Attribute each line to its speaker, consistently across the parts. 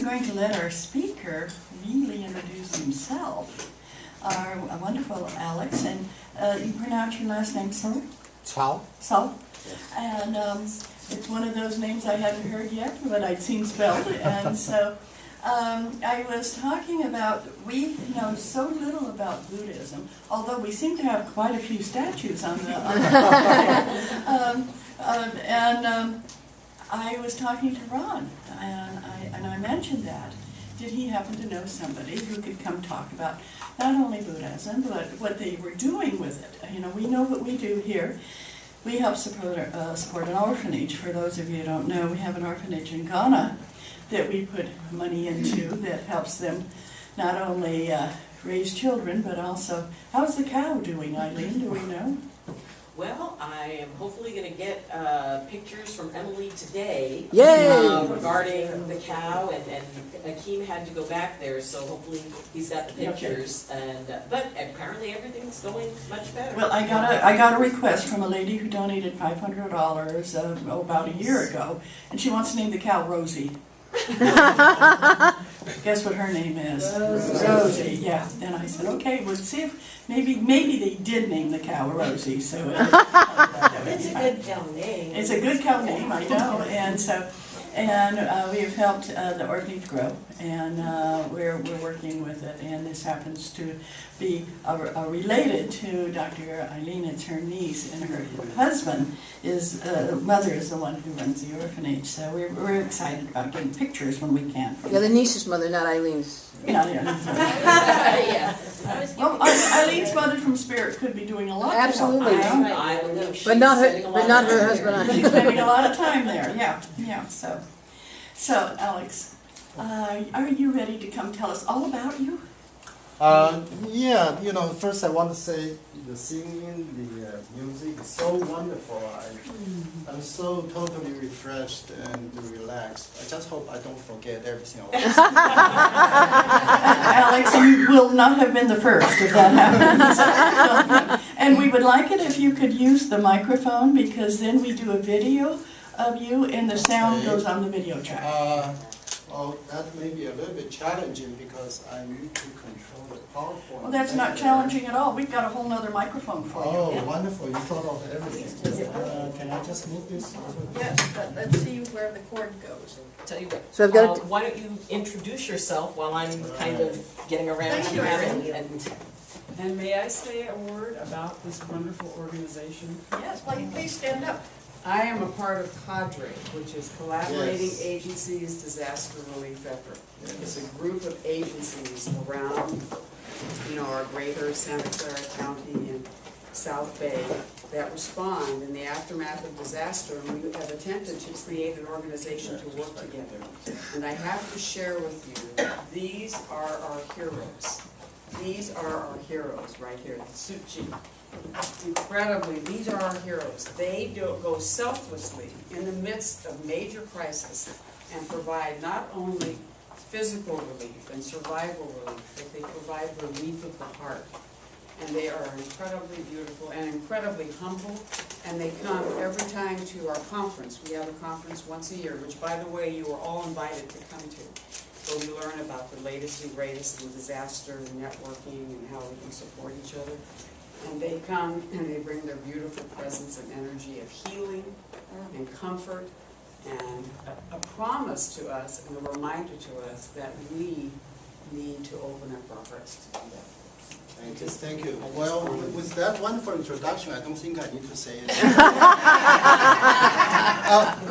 Speaker 1: going to let our speaker really introduce himself, our wonderful Alex, and you pronounce your last name Tsao?
Speaker 2: Tsao.
Speaker 1: Tsao. And it's one of those names I hadn't heard yet, but I'd seen spelled, and so I was talking about, we know so little about Buddhism, although we seem to have quite a few statues on the I was talking to Ron, and I mentioned that. Did he happen to know somebody who could come talk about not only Buddhism, but what they were doing with it? You know, we know what we do here. We help support an orphanage. For those of you who don't know, we have an orphanage in Ghana that we put money into that helps them not only raise children, but also, how's the cow doing, Eileen? Do we know?
Speaker 3: Well, I am hopefully going to get pictures from Emily today regarding the cow, and Akeem had to go back there, so hopefully he's got the pictures. And but apparently everything's going much better.
Speaker 1: Well, I got a request from a lady who donated $500 about a year ago, and she wants to name the cow Rosie. Guess what her name is? Rosie. Yeah. Then I said, okay, we'll see if maybe they did name the cow Rosie. So
Speaker 3: it's a good cow name.
Speaker 1: It's a good cow name, I know. And so, we have helped the orphanage grow, and we're working with it. And this happens to be related to Dr. Eileen. It's her niece, and her husband is mother is the one who runs the orphanage. So we're excited about getting pictures when we can.
Speaker 4: Yeah, the niece's mother, not Eileen's.
Speaker 1: Yeah. Well, Eileen's mother from spirit could be doing a lot.
Speaker 4: Absolutely.
Speaker 3: I don't know.
Speaker 4: But not her husband.
Speaker 1: She's spending a lot of time there. Yeah. So Alex, are you ready to come tell us all about you?
Speaker 2: Yeah, you know, first I want to say the singing, the music is so wonderful. I'm so totally refreshed and relaxed. I just hope I don't forget everything else.
Speaker 1: Alex, you will not have been the first if that happens. And we would like it if you could use the microphone, because then we do a video of you and the sound goes on the video track.
Speaker 2: Well, that may be a little bit challenging because I need to control the PowerPoint.
Speaker 1: Well, that's not challenging at all. We've got a whole nother microphone for you.
Speaker 2: Oh, wonderful. You thought of everything. Can I just move this?
Speaker 1: Yes, but let's see where the cord goes.
Speaker 3: Tell you what.
Speaker 4: So I've got
Speaker 3: why don't you introduce yourself while I'm kind of getting around
Speaker 1: Thank you,
Speaker 3: here
Speaker 1: Evan.
Speaker 5: And may I say a word about this wonderful organization?
Speaker 1: Yes, please stand up.
Speaker 5: I am a part of CADRE, which is Collaborating
Speaker 2: Yes.
Speaker 5: Agencies Disaster Relief Effort. It's a group of agencies around, our greater Santa Clara County and South Bay that respond in the aftermath of disaster, and we have attempted to create an organization to work together. And I have to share with you, these are our heroes. These are our heroes right here, the Tzu Chi. Incredibly, these are our heroes. They go selflessly in the midst of major crisis and provide not only physical relief and survival relief, but they provide relief of the heart. And they are incredibly beautiful and incredibly humble, and they come every time to our conference. We have a conference once a year, which, by the way, you are all invited to come to, where we learn about the latest and greatest in disaster and networking and how we can support each other. And they come and they bring their beautiful presence and energy of healing and comfort and a promise to us and a reminder to us that we need to open up our hearts to do that.
Speaker 2: Thank you. Well, with that wonderful introduction, I don't think I need to say it.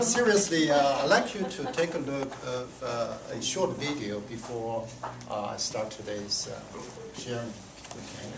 Speaker 2: Seriously, I'd like you to take a look of a short video before I start today's sharing. Okay.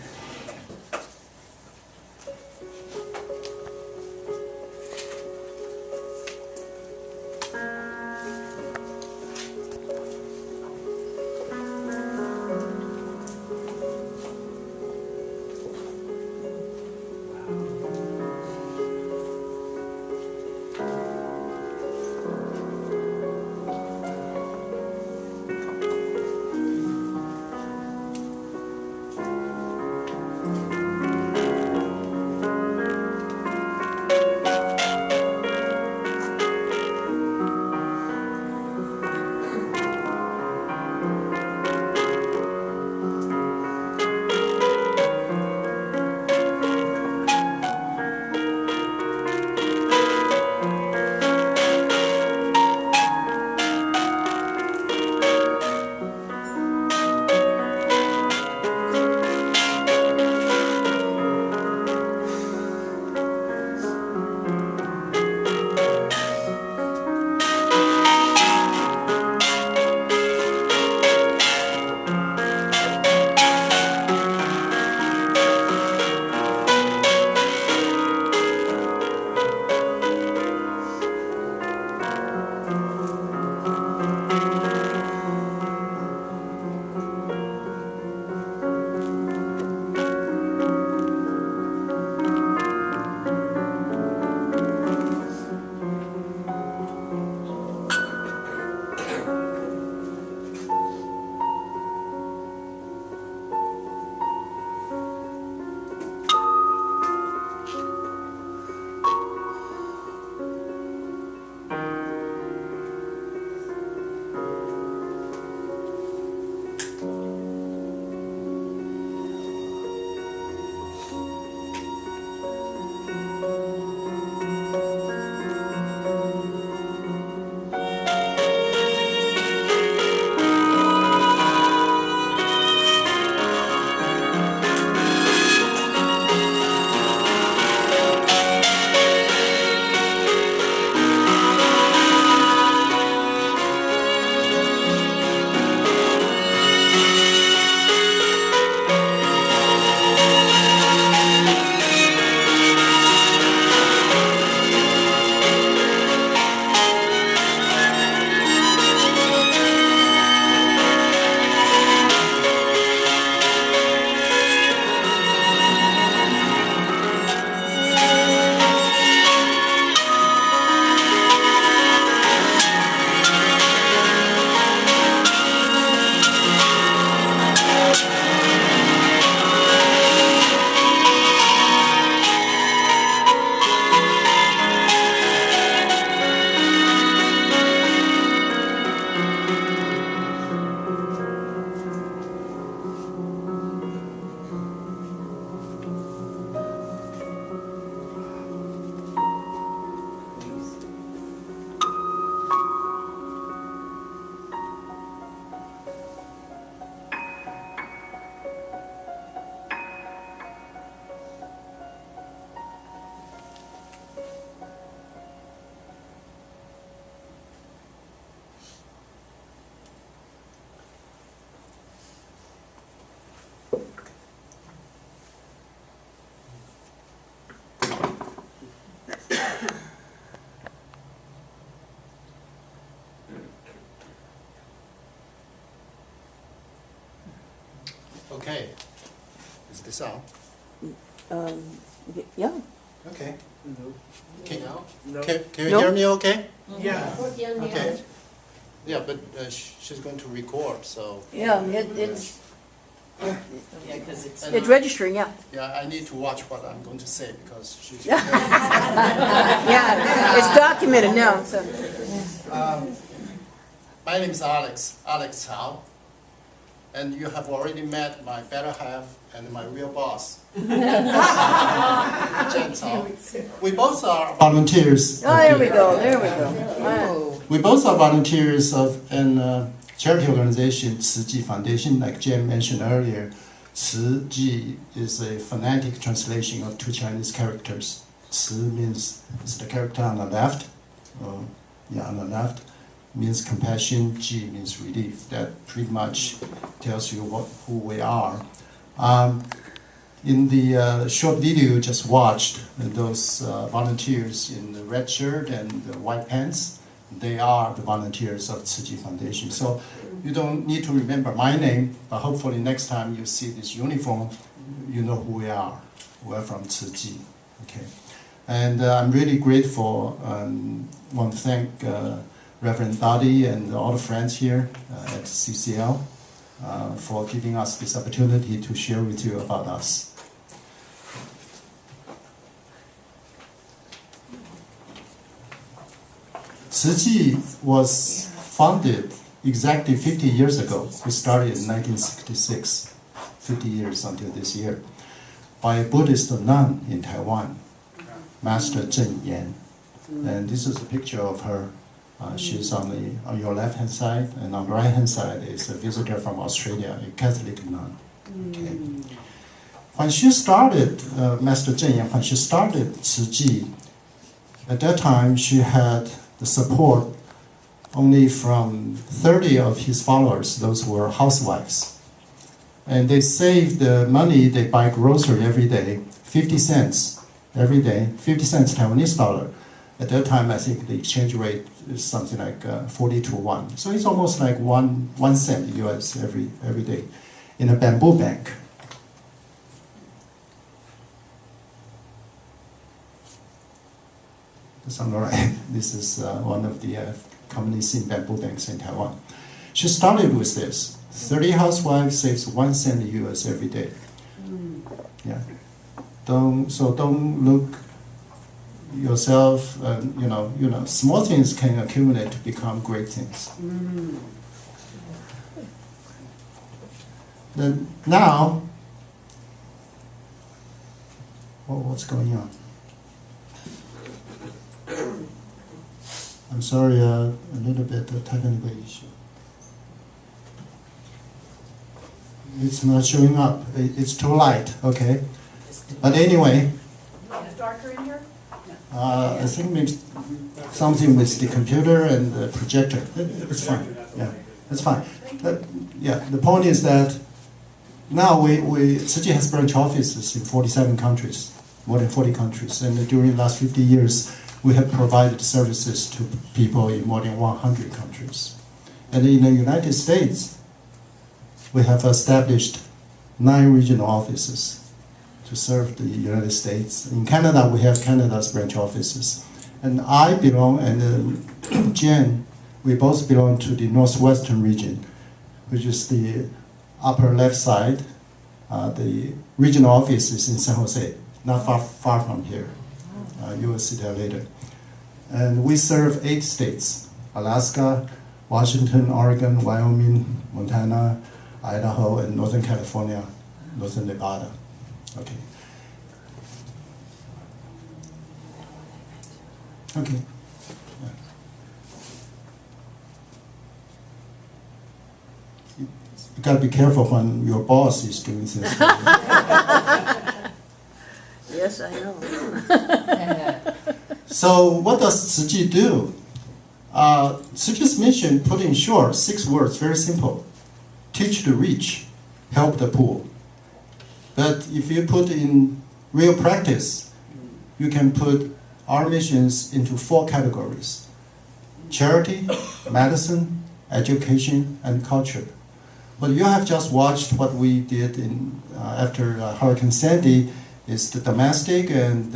Speaker 2: Okay. Is this on?
Speaker 4: Yeah.
Speaker 2: Okay. Can,
Speaker 6: No.
Speaker 2: can you
Speaker 4: No.
Speaker 2: hear me okay?
Speaker 6: Yeah.
Speaker 2: Okay. Yeah, but she's going to record, so.
Speaker 4: Yeah, it's
Speaker 3: Yeah, 'cause it's.
Speaker 4: it's registering, yeah.
Speaker 2: Yeah, I need to watch what I'm going to say because she's.
Speaker 4: Yeah, it's documented now, so.
Speaker 2: My name is Alex Tsao, and you have already met my better half and my real boss, Jen Tsao. We both are volunteers.
Speaker 4: Oh, there we go, there we go. Wow.
Speaker 2: We both are volunteers of an charity organization, Tzu Chi Foundation, like Jen mentioned earlier. Tzu Chi is a phonetic translation of two Chinese characters. Tzu means it's the character on the left, on the left, means compassion. Ji means relief. That pretty much tells you who we are. In the short video you just watched, those volunteers in the red shirt and the white pants, they are the volunteers of Tzu Chi Foundation. So you don't need to remember my name, but hopefully next time you see this uniform, you know who we are. We're from Tzu Chi. Okay. And I'm really grateful. Want to thank Reverend Dadi and all the friends here at CCL for giving us this opportunity to share with you about us. Tzu Chi was founded exactly 50 years ago. We started in 1966, 50 years until this year, by a Buddhist nun in Taiwan, Master Zhen Yan. And this is a picture of her. She's on your left-hand side, and on the right-hand side is a visitor from Australia, a Catholic nun. Okay. When she started, Master Zhen Yan, when she started Tzu Chi, at that time she had the support only from 30 of his followers. Those were housewives. And they saved the money, they buy grocery every day, 50 cents every day, 50 cents Taiwanese dollar. At that time, I think the exchange rate is something like 40 to 1. So it's almost like 1 cent US every day in a bamboo bank. That's all right. This is one of the commonly seen bamboo banks in Taiwan. She started with this. 30 housewives saves 1 cent US every day. Yeah. Don't look yourself, small things can accumulate to become great things. Then now, what's going on? I'm sorry, a little bit technical issue. It's not showing up. It's too light, okay? But anyway,
Speaker 1: It's darker in here?
Speaker 2: I think maybe something with the computer and the projector. It's fine. Yeah, it's fine. The point is that now Tzu Chi has branch offices in 47 countries, more than 40 countries, and during the last 50 years, we have provided services to people in more than 100 countries. And in the United States, we have established 9 regional offices to serve the United States. In Canada, we have Canada's branch offices. And I belong, and Jen, we both belong to the Northwestern region, which is the upper left side. The regional office is in San Jose, not far from here. You will see that later. And we serve 8 states: Alaska, Washington, Oregon, Wyoming, Montana, Idaho, and Northern California, Northern Nevada. Okay. Okay. Yeah. You gotta be careful when your boss is doing this.
Speaker 4: Yes, I know.
Speaker 2: So what does Tzu Chi do? Tzu Chi's mission, put in short, 6 words, very simple. Teach the rich, help the poor. But if you put in real practice, you can put our missions into 4 categories: charity, medicine, education, and culture. But you have just watched what we did in after Hurricane Sandy. Is the domestic and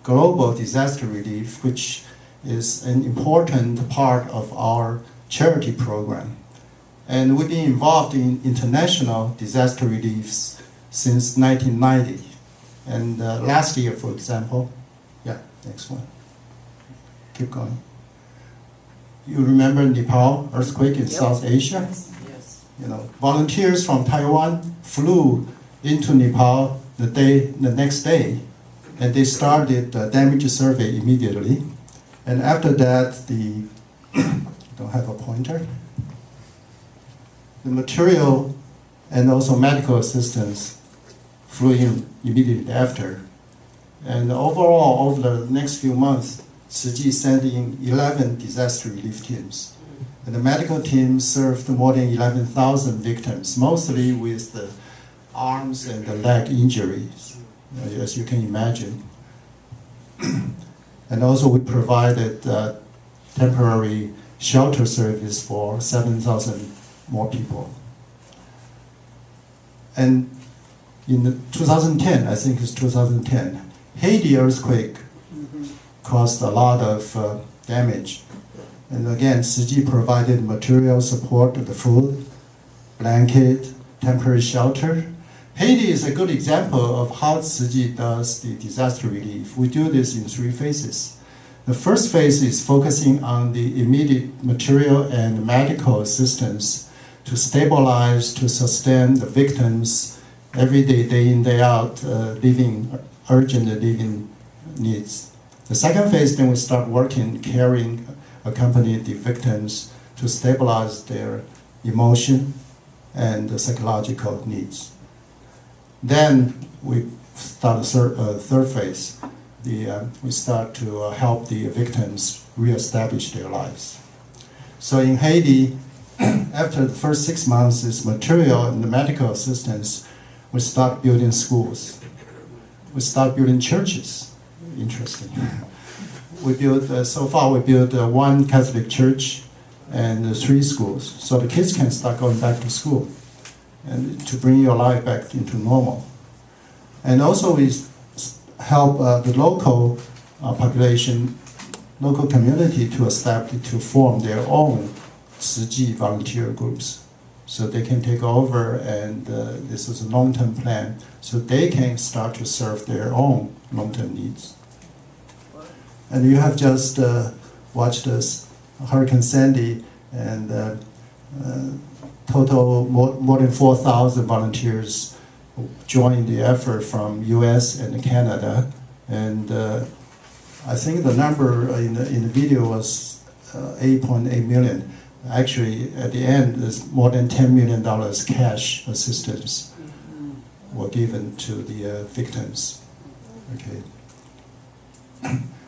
Speaker 2: global disaster relief, which is an important part of our charity program. And we've been involved in international disaster reliefs since 1990. And last year, for example, yeah, next one. Keep going. You remember Nepal earthquake in South Asia?
Speaker 3: Yes.
Speaker 2: You know, volunteers from Taiwan flew into Nepal the next day, and they started the damage survey immediately. And after that, the don't have a pointer. The material and also medical assistance flew in immediately after. And overall, over the next few months, Tzu Chi sent in 11 disaster relief teams. And the medical team served more than 11,000 victims, mostly with the arms and the leg injuries, as you can imagine. And also we provided temporary shelter service for 7,000 more people. And in 2010, I think it's 2010, Haiti earthquake caused a lot of damage. And again, Tzu Chi provided material support, the food, blanket, temporary shelter. Haiti is a good example of how Tzu Chi does the disaster relief. We do this in 3 phases. The first phase is focusing on the immediate material and medical assistance to stabilize, to sustain the victims every day in, day out, urgent living needs. The second phase, then we start working, caring, accompanying the victims to stabilize their emotion and the psychological needs. Then we start a third phase. We start to help the victims reestablish their lives. So in Haiti, after the first 6 months is material and the medical assistance, we start building schools. We start building churches. Interesting. We built, so far we built 1 Catholic church and 3 schools. So the kids can start going back to school and to bring your life back into normal. And also we help the local population, local community to form their own Tzu Chi volunteer groups. So they can take over, and this is a long-term plan, so they can start to serve their own long-term needs. And you have just watched this Hurricane Sandy, and total more than 4,000 volunteers joined the effort from US and Canada. And I think the number in the video was 8.8 million. Actually, at the end, there's more than $10 million cash assistance were given to the victims. Okay.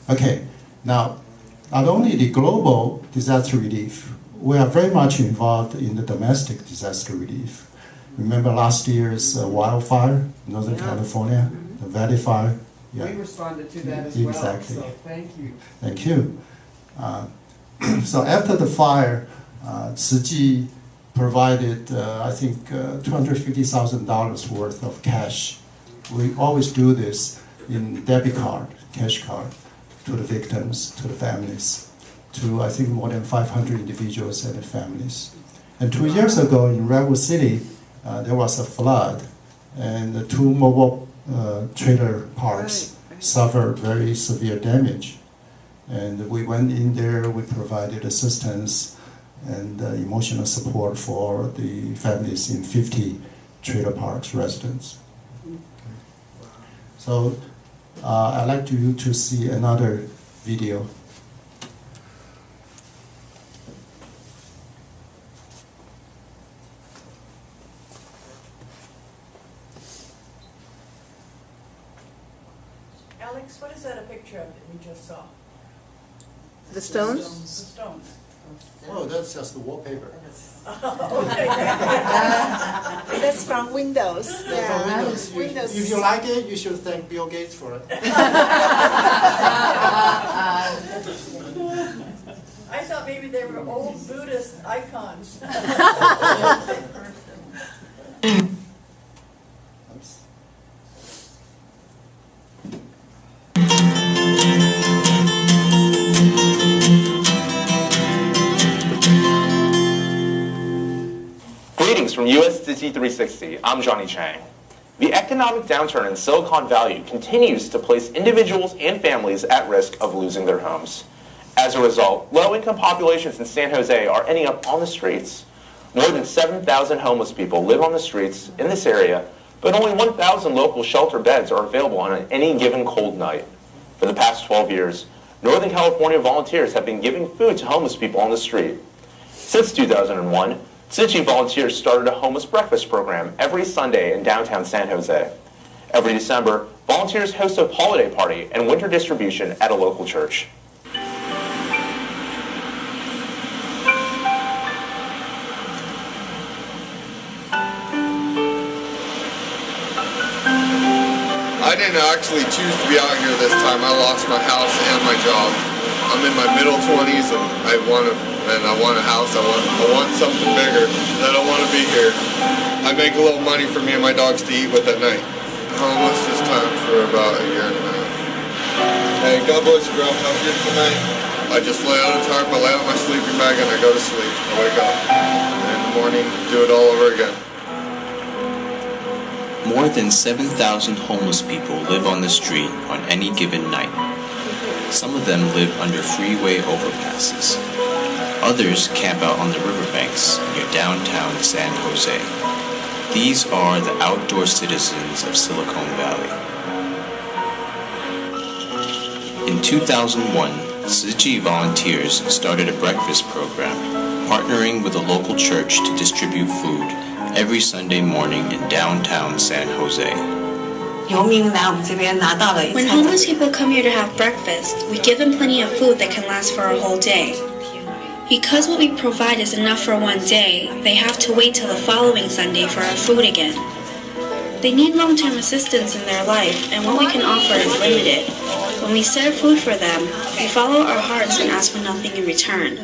Speaker 2: Okay. Now, not only the global disaster relief, we are very much involved in the domestic disaster relief. Remember last year's wildfire in Northern California, the Valley Fire?
Speaker 5: We responded to that as
Speaker 2: Exactly.
Speaker 5: well, so thank you.
Speaker 2: Thank you. So after the fire, Tzu Chi provided, I think, $250,000 worth of cash. We always do this in debit card, cash card, to the victims, to the families, to I think more than 500 individuals and their families. And 2 years ago in Redwood City, there was a flood, and the 2 mobile trailer parks suffered very severe damage. And we went in there, we provided assistance and emotional support for the families in 50 trailer parks residents. So I'd like you to see another video.
Speaker 1: Alex, what is that a picture of that we just saw?
Speaker 4: The stones?
Speaker 1: The stones.
Speaker 2: Oh, that's just the wallpaper.
Speaker 1: Okay.
Speaker 6: That's from Windows. Yeah.
Speaker 2: Windows.
Speaker 6: Windows.
Speaker 2: If you like it, you should thank Bill Gates for it.
Speaker 1: I thought maybe they were old Buddhist icons.
Speaker 7: Greetings from US Tzu Chi 360. I'm Johnny Chang. The economic downturn in Silicon Valley continues to place individuals and families at risk of losing their homes. As a result, low-income populations in San Jose are ending up on the streets. More than 7,000 homeless people live on the streets in this area, but only 1,000 local shelter beds are available on any given cold night. For the past 12 years, Northern California volunteers have been giving food to homeless people on the street. Since 2001, Tzu Chi volunteers started a homeless breakfast program every Sunday in downtown San Jose. Every December, volunteers host a holiday party and winter distribution at a local church.
Speaker 8: I didn't actually choose to be out here this time. I lost my house and my job. I'm in my middle 20s and I want a house. I want something bigger. I don't want to be here. I make a little money for me and my dogs to eat with at night. Homeless this time for about a year and a half. Hey, God bless you, bro. Have a good night. I just lay out a tarp, I lay out my sleeping bag, and I go to sleep. I wake up. And in the morning, do it all over again.
Speaker 9: More than 7,000 homeless people live on the street on any given night. Some of them live under freeway overpasses. Others camp out on the riverbanks near downtown San Jose. These are the outdoor citizens of Silicon Valley. In 2001, Tzu Chi volunteers started a breakfast program, partnering with a local church to distribute food every Sunday morning in downtown San Jose.
Speaker 10: When homeless people come here to have breakfast, we give them plenty of food that can last for a whole day. Because what we provide is enough for one day, they have to wait till the following Sunday for our food again. They need long-term assistance in their life, and what we can offer is limited. When we serve food for them, we follow our hearts and ask for nothing in return.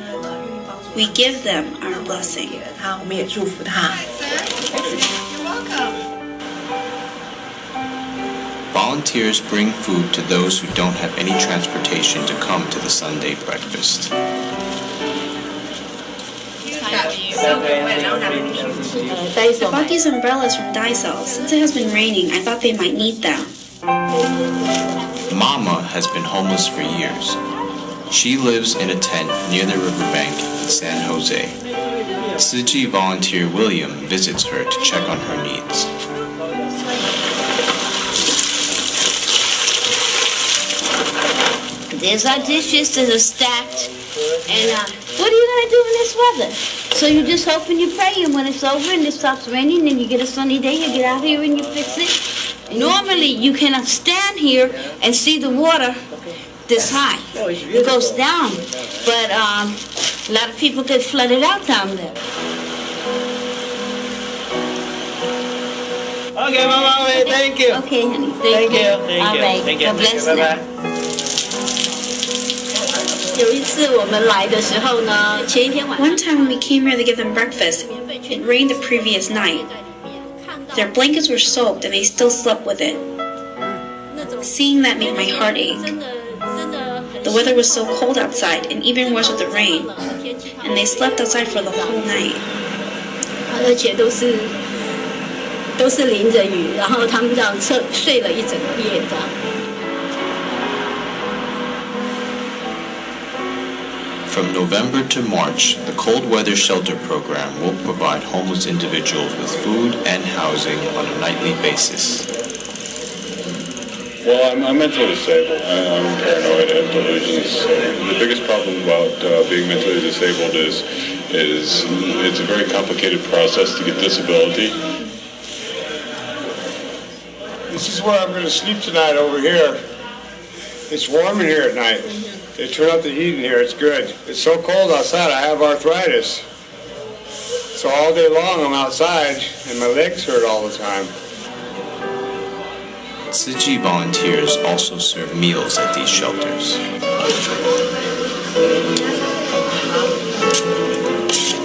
Speaker 10: We give them our blessing.
Speaker 9: Volunteers bring food to those who don't have any transportation to come to the Sunday breakfast.
Speaker 10: I bought these umbrellas from Tsao. Since it has been raining, I thought they might need them.
Speaker 9: Mama has been homeless for years. She lives in a tent near the riverbank in San Jose. Tzu Chi volunteer William visits her to check on her needs.
Speaker 11: There's our dishes that are stacked. And what are you going to do in this weather? So you just hope and you pray, and when it's over and it stops raining and you get a sunny day, you get out here and you fix it. Normally, you cannot stand here and see the water this high. It goes down, but a lot of people get flooded out down there.
Speaker 12: Okay, Mama, thank you.
Speaker 11: Okay, honey, thank you. All right,
Speaker 12: Thank you.
Speaker 11: God bless you.
Speaker 12: Bye-bye.
Speaker 11: 有一次我们来的时候呢，前一天晚上
Speaker 10: One time when we came here to give them breakfast, it rained the previous night. Their blankets were soaked and they still slept with it. Seeing that made my heart ache. The weather was so cold outside, and even worse with the rain, and they slept outside for the whole night.
Speaker 11: 而且都是淋着雨，然后他们这样睡了一整个夜这样。
Speaker 9: From November to March, the Cold Weather Shelter Program will provide homeless individuals with food and housing on a nightly basis.
Speaker 13: Well, I'm mentally disabled. I'm paranoid and delusions. The biggest problem about being mentally disabled is it's a very complicated process to get disability.
Speaker 14: This is where I'm going to sleep tonight over here. It's warm in here at night. They turn up the heat in here. It's good. It's so cold outside. I have arthritis. So all day long I'm outside and my legs hurt all the time.
Speaker 9: Tzu Chi volunteers also serve meals at these shelters.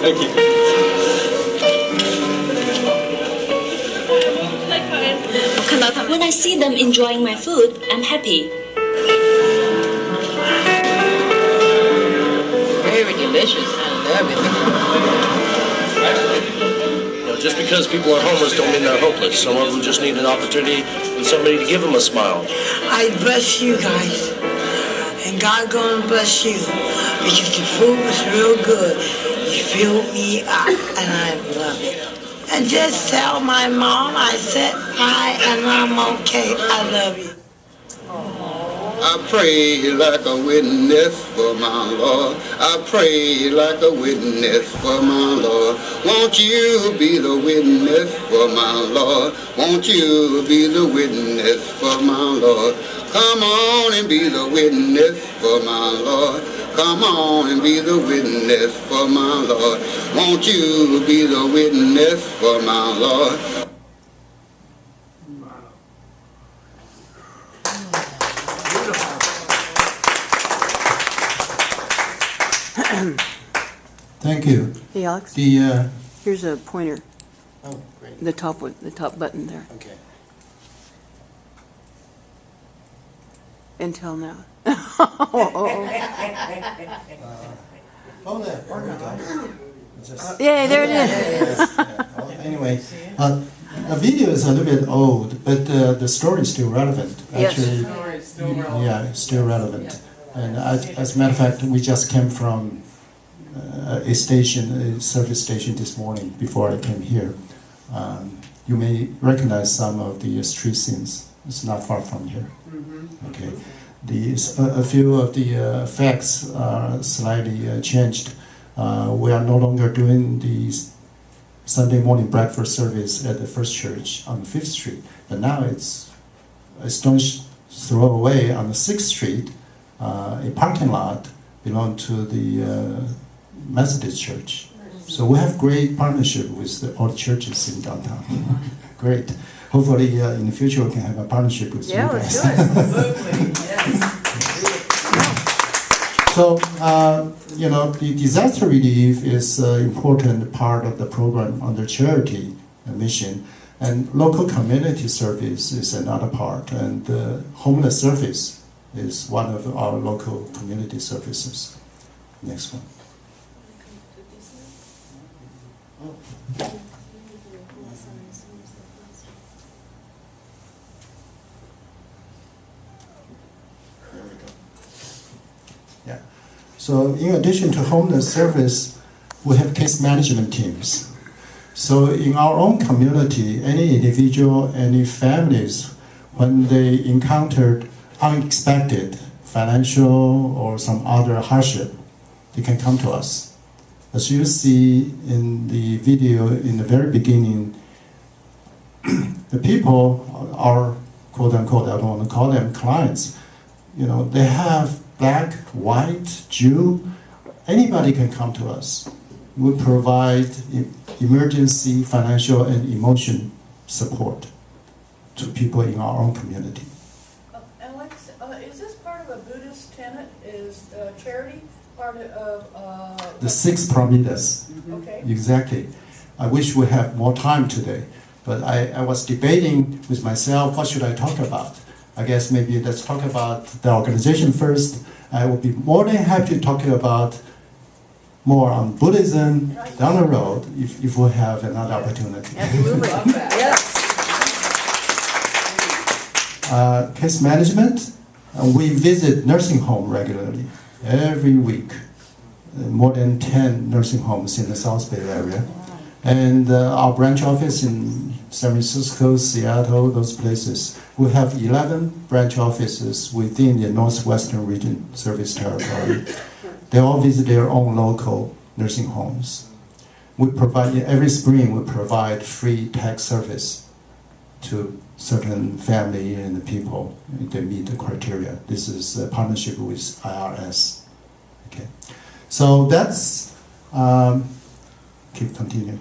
Speaker 14: Thank you.
Speaker 15: When I see them enjoying my food, I'm happy.
Speaker 3: Very delicious. I love it.
Speaker 16: just because people are homeless don't mean they're hopeless. Some of them just need an opportunity and somebody to give them a smile.
Speaker 17: I bless you guys, and God gonna bless you, because the food was real good. You filled me up, and I love it. And just tell my mom I said hi, and I'm okay. I love you.
Speaker 18: I pray like a witness for my Lord. I pray like a witness for my Lord. Won't you be the witness for my Lord? Won't you be the witness for my Lord? Come on and be the witness for my Lord. Come on and be the witness for my Lord. Won't you be the witness for my Lord?
Speaker 2: Thank you.
Speaker 4: Hey, Alex.
Speaker 2: Here's
Speaker 4: a pointer.
Speaker 2: Oh, great.
Speaker 4: The top one, the top button there.
Speaker 2: Okay.
Speaker 4: Until now.
Speaker 2: There we go.
Speaker 4: Yay, there it is.
Speaker 2: Anyway, the video is a little bit old, but the story is still relevant. Actually, yeah, it's still relevant. And as a matter of fact, we just came from a service station this morning before I came here. You may recognize some of the street scenes. It's not far from here. Okay. A few of the facts are slightly changed. We are no longer doing the Sunday morning breakfast service at the First Church on 5th Street, but now it's a stone's throw away on the 6th Street. A parking lot belonged to the Methodist Church. So we have great partnership with all the churches in downtown. Great. Hopefully in the future we can have a partnership with you guys. So, the disaster relief is an important part of the program under charity mission. And local community service is another part. And homeless service is one of our local community services. Next one. There we go. Yeah. So in addition to homeless service, we have case management teams. So in our own community, any individual, any families, when they encountered unexpected financial or some other hardship, they can come to us. As you see in the video in the very beginning, the people are, quote unquote, I don't want to call them clients, they have black, white, Jew, anybody can come to us. We provide emergency financial and emotion support to people in our own community.
Speaker 1: Alex, is this part of a Buddhist tenet? Is charity part of...
Speaker 2: the 6 paramitas.
Speaker 1: Okay.
Speaker 2: Exactly. I wish we had more time today, but I was debating with myself, what should I talk about? I guess maybe let's talk about the organization first. I will be more than happy to talk about more on Buddhism down the road if we have another opportunity.
Speaker 4: Absolutely. Yes.
Speaker 2: Case management, we visit nursing home regularly, every week. More than 10 nursing homes in the South Bay area. And our branch office in San Francisco, Seattle, those places. We have 11 branch offices within the Northwestern Region Service Territory. They all visit their own local nursing homes. We provide, every spring, we provide free tax service to certain family and people that meet the criteria. This is a partnership with IRS. Okay. So that's, keep continuing.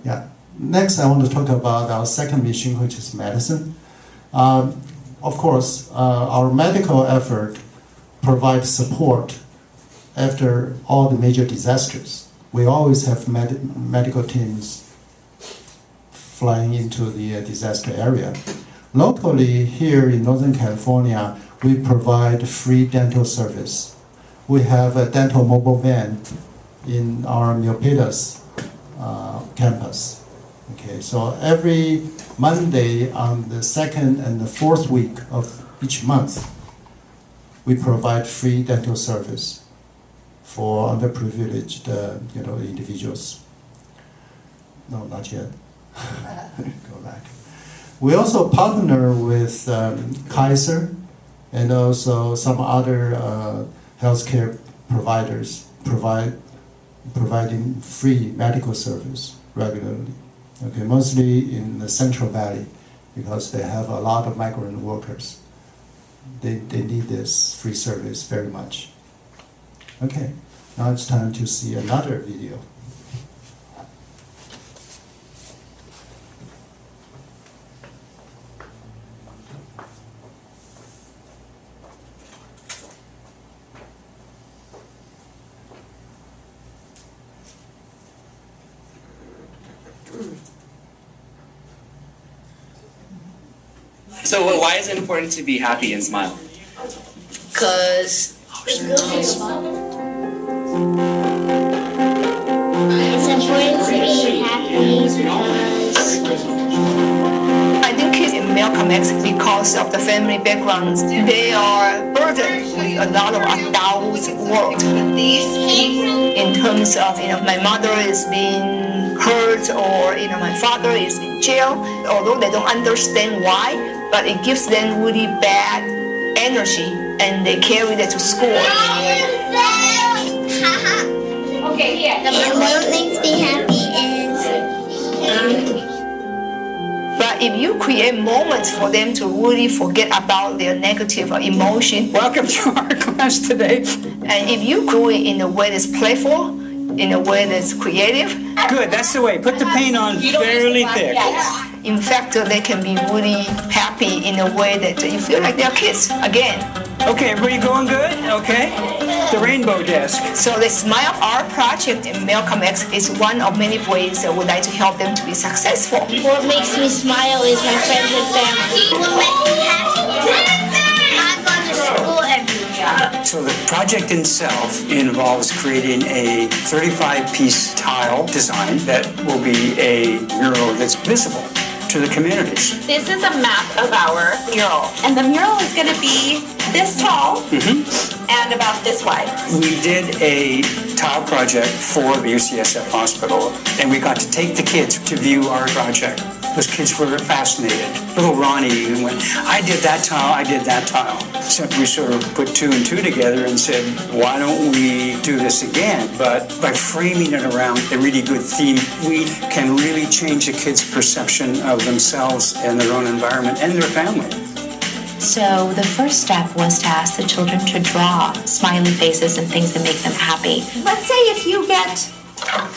Speaker 2: Yeah. Next, I want to talk about our second mission, which is medicine. Of course, our medical effort provides support after all the major disasters. We always have medical teams flying into the disaster area. Locally, here in Northern California, we provide free dental service. We have a dental mobile van in our Milpitas campus. Okay, so every Monday on the second and the fourth week of each month, we provide free dental service for underprivileged, individuals. No, not yet. Go back. We also partner with Kaiser and also some other healthcare providers providing free medical service regularly. Okay, mostly in the Central Valley because they have a lot of migrant workers. They need this free service very much. Okay, now it's time to see another video.
Speaker 19: So why is it important to be happy and smile?
Speaker 11: Because it's important to be happy because
Speaker 20: I think kids in Malcolm X, because of the family backgrounds, they are burdened with a lot of adult work. In terms of, my mother is being hurt or, my father is in jail, although they don't understand why, but it gives them really bad energy and they carry that to school.
Speaker 11: Okay, here. What makes me happy is
Speaker 20: but if you create moments for them to really forget about their negative emotion. Welcome to our class today. And if you do it in a way that's playful, in a way that's creative.
Speaker 12: Good, that's the way. Put the paint on fairly thick.
Speaker 20: In fact, they can be really happy in a way that you feel like they're kids again.
Speaker 12: Okay, everybody going good? Okay. The rainbow desk.
Speaker 20: So the Smile Art project in Malcolm X is one of many ways that we like to help them to be successful.
Speaker 11: what makes me smile is my friends and family. What makes me happy? I go to school every day.
Speaker 12: So the project itself involves creating a 35-piece tile design that will be a mural that's visible to the communities.
Speaker 21: This is a map of our mural, and the mural is going to be this tall and about this wide.
Speaker 12: We did a tile project for the UCSF hospital, and we got to take the kids to view our project. Those kids were fascinated. Little Ronnie even went, I did that tile. So we sort of put two and two together and said, why don't we do this again? But by framing it around a really good theme, we can really change a kid's perception of themselves and their own environment and their family.
Speaker 22: So the first step was to ask the children to draw smiley faces and things that make them happy.
Speaker 21: Let's say if you get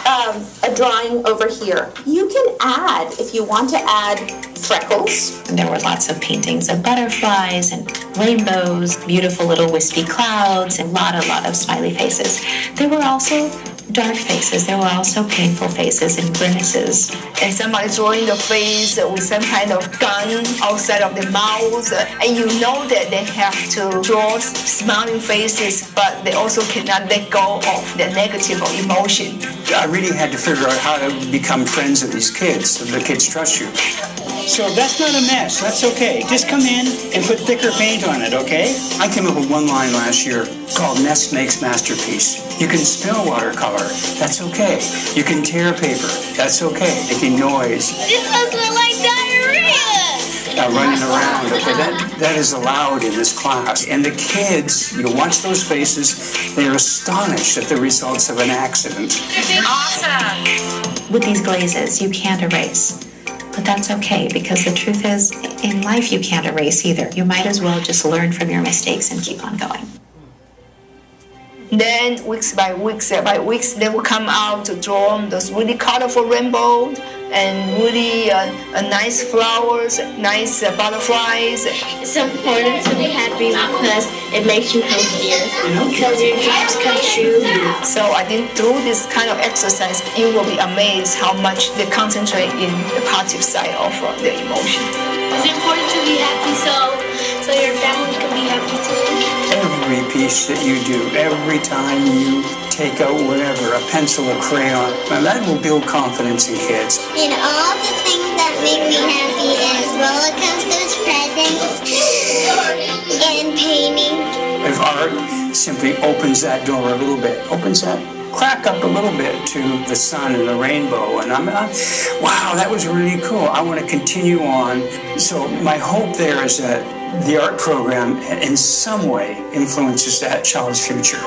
Speaker 21: a drawing over here, you can add, if you want to add freckles.
Speaker 22: And there were lots of paintings of butterflies and rainbows, beautiful little wispy clouds, and a lot of smiley faces. There were also dark faces. There were also painful faces and grimaces.
Speaker 20: And somebody drawing the face with some kind of gun outside of the mouth. And you know that they have to draw smiling faces, but they also cannot let go of the negative emotion.
Speaker 12: I really had to figure out how to become friends with these kids so the kids trust you. So that's not a mess. That's okay. Just come in and put thicker paint on it, okay? I came up with one line last year called Nest Makes Masterpiece. You can spill watercolor. That's okay. You can tear paper. That's okay. Making noise.
Speaker 11: This doesn't like diarrhea.
Speaker 12: Running around, okay? That is allowed in this class. And the kids, you watch those faces, they're astonished at the results of an accident.
Speaker 22: Awesome! With these glazes, you can't erase. But that's okay, because the truth is, in life you can't erase either. You might as well just learn from your mistakes and keep on going.
Speaker 20: Then weeks by weeks, they will come out to draw those really colorful rainbows and really nice flowers, nice butterflies.
Speaker 11: It's important to be happy because it makes you healthier, because your dreams come true.
Speaker 20: So I think through this kind of exercise, you will be amazed how much they concentrate in the positive side of their emotion.
Speaker 11: It's important to be happy so your family can be happy too.
Speaker 12: Every piece that you do, every time you take out whatever, a pencil, a crayon. Now that will build confidence in kids.
Speaker 5: And all the things that make me happy is roller coasters, presents, and painting.
Speaker 12: If art simply opens that door a little bit, opens that crack up a little bit to the sun and the rainbow, and wow, that was really cool. I want to continue on. So my hope there is that the art program in some way influences that child's future.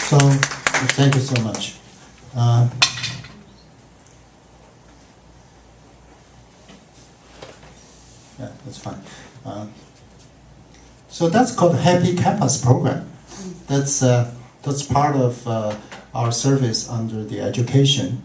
Speaker 2: So, thank you so much. Yeah, that's fine. So that's called Happy Campus Program. That's part of our service under the education.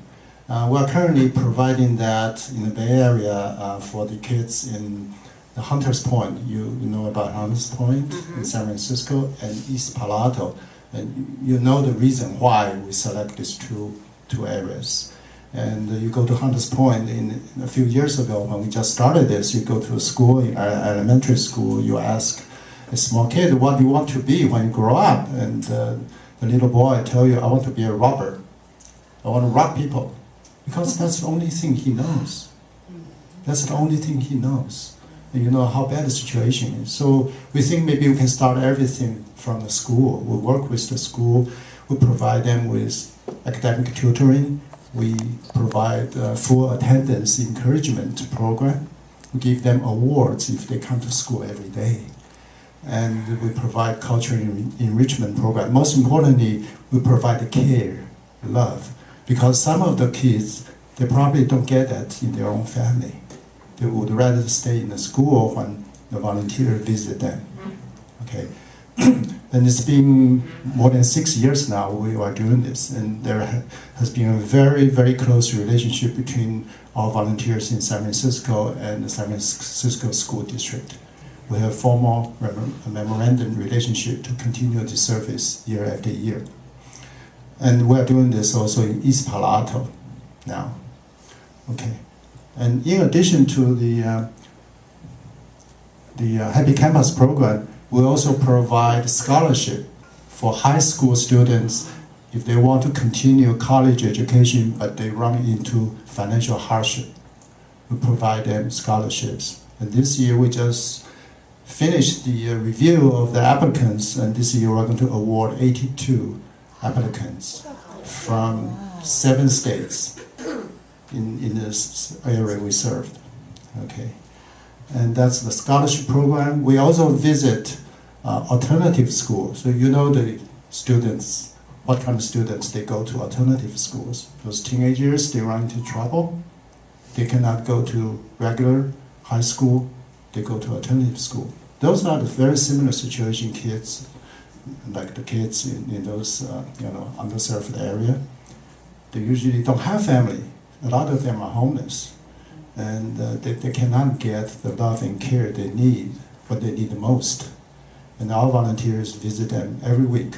Speaker 2: We are currently providing that in the Bay Area for the kids in the Hunters Point. You know about Hunters Point in San Francisco and East Palo Alto. And you know the reason why we select these two areas. And you go to Hunters Point a few years ago when we just started this, you go to a school, elementary school, you ask a small kid, what do you want to be when you grow up? And the little boy tell you, I want to be a robber. I want to rob people. Because that's the only thing he knows. That's the only thing he knows. And you know how bad the situation is. So we think maybe we can start everything from the school. We work with the school. We provide them with academic tutoring. We provide full attendance encouragement program. We give them awards if they come to school every day. And we provide cultural enrichment program. Most importantly, we provide care, love. Because some of the kids, they probably don't get that in their own family. They would rather stay in the school when the volunteer visit them. Okay. And it's been more than 6 years now we are doing this, and there has been a very, very close relationship between our volunteers in San Francisco and the San Francisco School District. We have formal memorandum relationship to continue the service year after year. And we are doing this also in East Palo Alto now. Okay. And in addition to the Happy Campus program, we also provide scholarship for high school students if they want to continue college education but they run into financial hardship. We provide them scholarships. And this year we just finished the review of the applicants, and this year we're going to award 82 applicants from 7 states in this area we served. Okay. And that's the scholarship program. We also visit alternative schools. So you know the students, what kind of students they go to alternative schools. Those teenagers, they run into trouble. They cannot go to regular high school. They go to alternative school. Those are the very similar situation kids, like the kids in those underserved area. They usually don't have family. A lot of them are homeless. And they cannot get the love and care they need, what they need the most. And our volunteers visit them every week.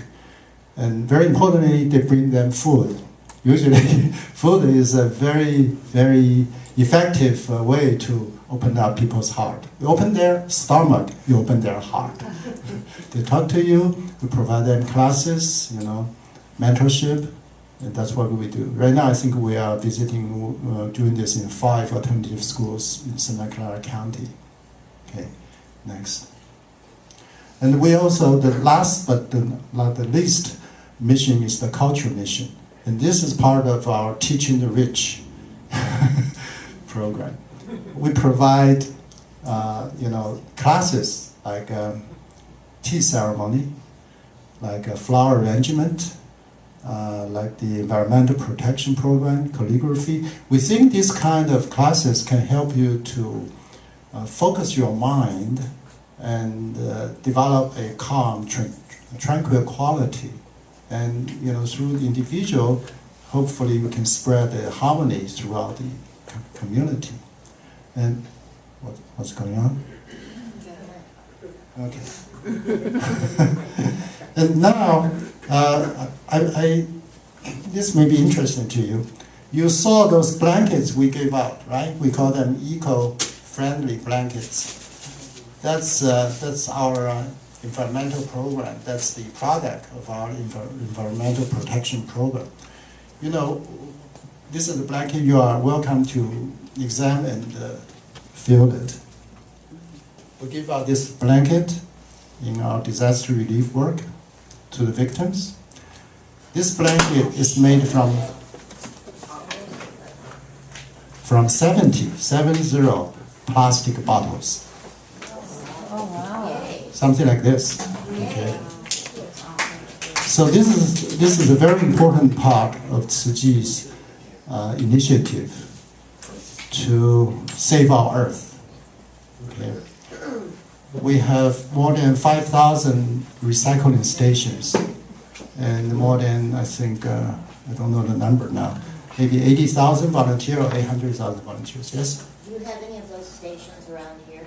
Speaker 2: And very importantly, they bring them food. Usually, food is a very, very effective way to open up people's heart. You open their stomach, you open their heart. They talk to you, we provide them classes, mentorship. And that's what we do. Right now, I think we are visiting, doing this in 5 alternative schools in Santa Clara County. Okay, next. And we also, the last but not the least mission is the culture mission. And this is part of our Teaching the Rich program. We provide, classes like tea ceremony, like a flower arrangement, like the environmental protection program, calligraphy. We think these kind of classes can help you to focus your mind and develop a calm, tranquil quality. And through the individual, hopefully we can spread the harmony throughout the community. And what's going on? Okay. And now, this may be interesting to you. You saw those blankets we gave out, right? We call them eco-friendly blankets. That's our environmental program. That's the product of our environmental protection program. You know, this is the blanket. You are welcome to examine and feel it. We give out this blanket in our disaster relief work to the victims. This blanket is made from 70 plastic bottles.
Speaker 6: Oh, wow.
Speaker 2: Something like this. Okay. So this is a very important part of Tzu Chi's initiative to save our Earth. Okay. We have more than 5,000 recycling stations, and more than, I think, I don't know the number now, maybe 80,000 volunteers or 800,000 volunteers. Yes.
Speaker 6: Do you have any of those stations around here?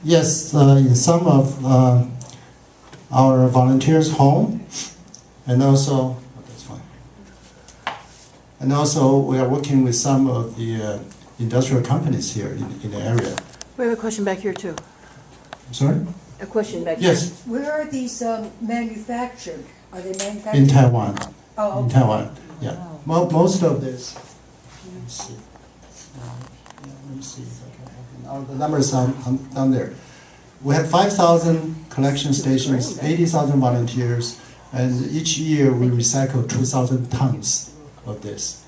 Speaker 2: Yes, in some of our volunteers' home, and also, that's fine. And also, we are working with some of the industrial companies here in the area.
Speaker 4: We have a question back here too.
Speaker 2: I'm sorry?
Speaker 4: A question back here.
Speaker 2: Yes,
Speaker 7: Where are these manufactured? Are they manufactured?
Speaker 2: in Taiwan.
Speaker 7: Oh,
Speaker 2: In
Speaker 7: okay.
Speaker 2: Taiwan, yeah. Most of this, let me see. Let me see if I can have the numbers down there. We have 5,000 collection stations, 80,000 volunteers, and each year we recycle 2,000 tons of this.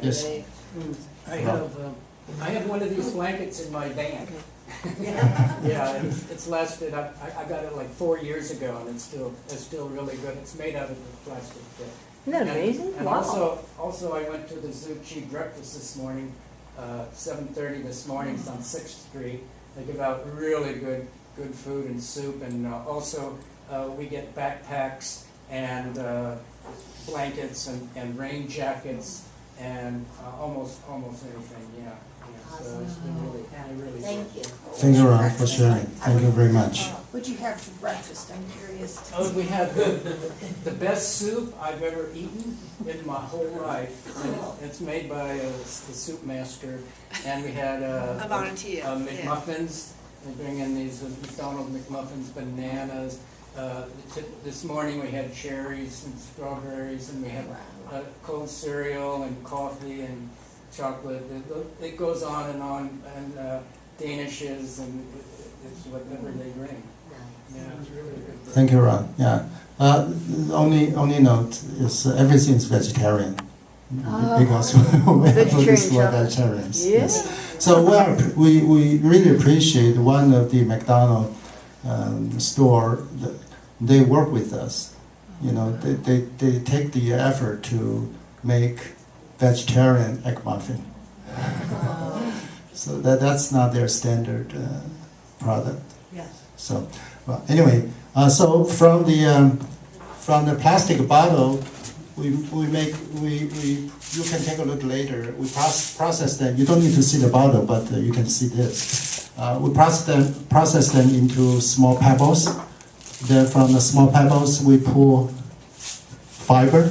Speaker 2: Yes.
Speaker 23: I have one of these blankets in my van. Yeah, it's lasted. I got it like 4 years ago, and it's still really good. It's made out of the plastic.
Speaker 4: Isn't that amazing?
Speaker 23: And
Speaker 4: Wow.
Speaker 23: also I went to the Tzu Chi breakfast this morning, 7:30 this morning. It's on 6th Street. They give out really good food and soup, and also we get backpacks and blankets and rain jackets and almost anything. Yeah. So it's been really
Speaker 6: Thank you.
Speaker 2: Thank you, Ron, for sharing. Thank you very much.
Speaker 7: What'd you have for breakfast? I'm curious.
Speaker 23: Oh, we had the best soup I've ever eaten in my whole life. And it's made by the soup master. And we had
Speaker 7: A volunteer,
Speaker 23: McMuffins. They bring in these McDonald's McMuffins, bananas. This morning we had cherries and strawberries, and we had cold cereal and coffee and chocolate. It goes on, and Danishes, and it's whatever they bring. Yeah, it's really good.
Speaker 2: Thank you, Ron. Yeah. Only note is everything is vegetarian. Because we have this word vegetarians. Yes. So we really appreciate one of the McDonald's store. They work with us. You know, they take the effort to make vegetarian egg muffin. So that's not their standard product.
Speaker 7: Yes.
Speaker 2: So, well, anyway, so from the plastic bottle, you can take a look later. We process them. You don't need to see the bottle, but you can see this. We process them into small pebbles. Then from the small pebbles, we pull fiber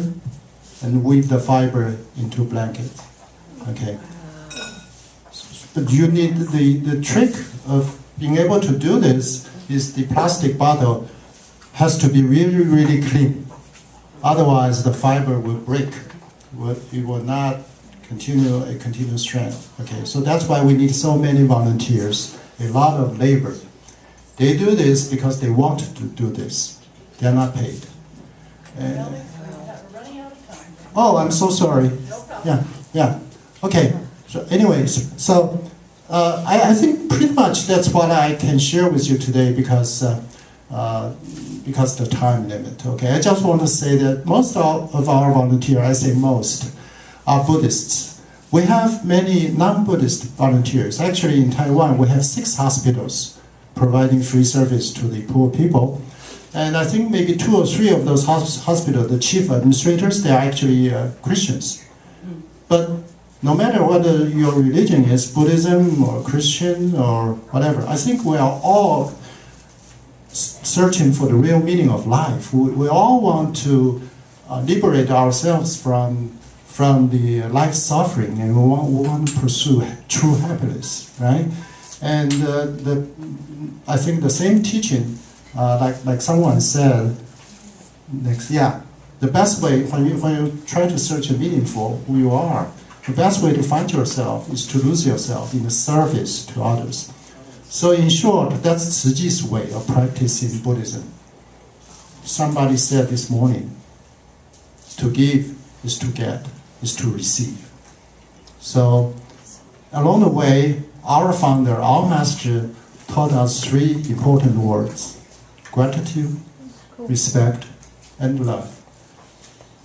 Speaker 2: and weave the fiber into blankets. Okay. But you need the trick of being able to do this is the plastic bottle has to be really, really clean. Otherwise, the fiber will break. It will not continue a continuous strand. Okay, so that's why we need so many volunteers, a lot of labor. They do this because they want to do this. They're not paid. Oh, I'm so sorry. Yeah. Okay. So, anyways, so I think pretty much that's what I can share with you today because the time limit. Okay, I just want to say that most of our volunteers, I say most, are Buddhists. We have many non-Buddhist volunteers. Actually, in Taiwan, we have 6 hospitals providing free service to the poor people. And I think maybe 2 or 3 of those hospitals, the chief administrators, they are actually Christians. But no matter what your religion is, Buddhism or Christian or whatever, I think we are all searching for the real meaning of life. We all want to liberate ourselves from the life suffering, and we want to pursue true happiness, right? And I think the same teaching, like someone said, the best way when you try to search a meaning for who you are, the best way to find yourself is to lose yourself in the service to others. So in short, that's Tzu Chi's way of practicing Buddhism. Somebody said this morning, to give is to get, is to receive. So along the way, our founder, our master, taught us 3 important words: gratitude, respect, and love.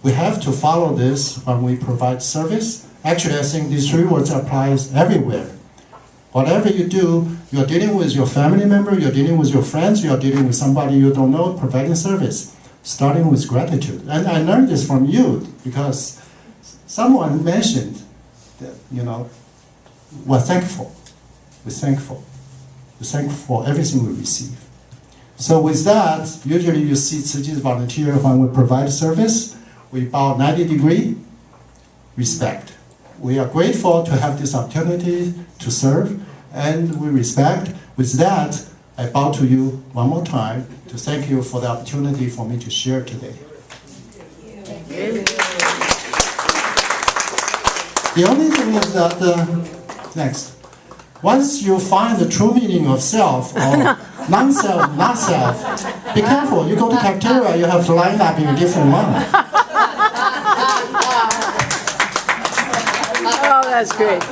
Speaker 2: We have to follow this when we provide service. Actually, I think these 3 words apply everywhere. Whatever you do, you're dealing with your family member, you're dealing with your friends, you're dealing with somebody you don't know, providing service, starting with gratitude. And I learned this from you because someone mentioned that, we're thankful. We're thankful. We're thankful for everything we receive. So with that, usually you see Tzu Chi's volunteer when we provide service, we bow 90 degrees, respect. We are grateful to have this opportunity to serve, and we respect. With that, I bow to you one more time to thank you for the opportunity for me to share today. The only thing is that, next, once you find the true meaning of self, or non-self, not self, be careful. You go to cafeteria, you have to line up in a different line.
Speaker 4: Oh, that's great.